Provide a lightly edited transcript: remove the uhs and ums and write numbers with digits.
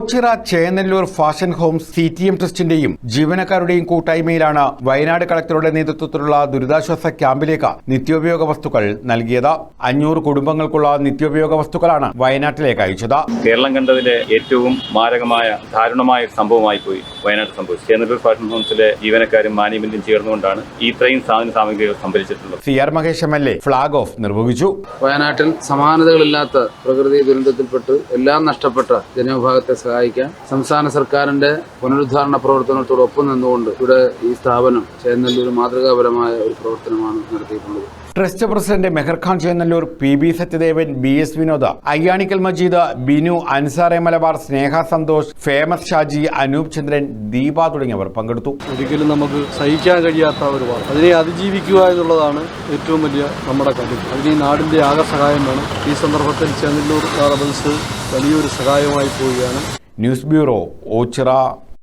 Ochira Chennallur fashion homes CTM ട്രസ്റ്റിന്റെയും ജീവനക്കാരുടെയും കൂട്ടായ്മയിലാണ് വയനാട് കളക്ടറുടെ നേതൃത്വത്തിലുള്ള ദുരിതാശ്വാസ ക്യാമ്പിലേക്ക് നിത്യോപയോഗ വസ്തുക്കൾ നൽകിയത്. 500 കുടുംബങ്ങൾക്കുള്ള നിത്യോപയോഗ വസ്തുക്കളാണ് വയനാട്ടിലേക്ക് അയച്ചത്. കേരളം കണ്ടതിലെ ഏറ്റവും മാരകമായ ദാരുണമായ സംഭവമായി പോയി വയനാട് സംഭവിച്ചു. ചേന്നല്ലൂർ ഫാഷൻ ഹോംസിലെ ജീവനക്കാരും മാനേജ്മെന്റും ചേർന്നുകൊണ്ടാണ് ഇത്രയും സാമഗ്രികൾ സംഭരിച്ചിട്ടുള്ളത്. CR Mahesh MLA flag off നിർവഹിച്ചു. വയനാട്ടിൽ സമാനതകളില്ലാത്ത പ്രകൃതി ദുരന്തത്തിൽപ്പെട്ട് എല്ലാം നഷ്ടപ്പെട്ട ജനവിഭാഗത്തെ സഹായിക്കാൻ സംസ്ഥാന സർക്കാരിന്റെ പുനരുദ്ധാരണ പ്രവർത്തനത്തോടൊപ്പം നിന്നുകൊണ്ട് ഇവിടെ ഈ സ്ഥാപനം ചേന്നല്ലൂർ മാതൃകാപരമായ ഒരു പ്രവർത്തനമാണ് നടത്തിയിട്ടുള്ളത്. ട്രസ്റ്റ് പ്രസിഡന്റ് മെഹർ ഖാൻ ചേന്നല്ലൂർ, PB സത്യദേവൻ, BS വിനോദ്, അയ്യാണിക്കൽ മജീദ്, ബിനു, അൻസാർ മലബാർ, സ്നേഹ സന്തോഷ്, ഫേമസ് ഷാജി, അനൂപ് ചന്ദ്രൻ, ദീപ തുടങ്ങിയവർ പങ്കെടുത്തു. ഒരിക്കലും നമുക്ക് സഹിക്കാൻ കഴിയാത്ത ഒരു വാർത്ത, അതിനെ അതിജീവിക്കുക എന്നുള്ളതാണ് ഏറ്റവും വലിയ നമ്മുടെ കാര്യം. അതിന് ഈ നാടിന്റെ ആകെ സഹായം വേണം. ഈ സന്ദർഭത്തിൽ ചേന്നല്ലൂർ റബൽസ് വലിയൊരു സഹായമായി പോവുകയാണ്. News bureau, Ochira.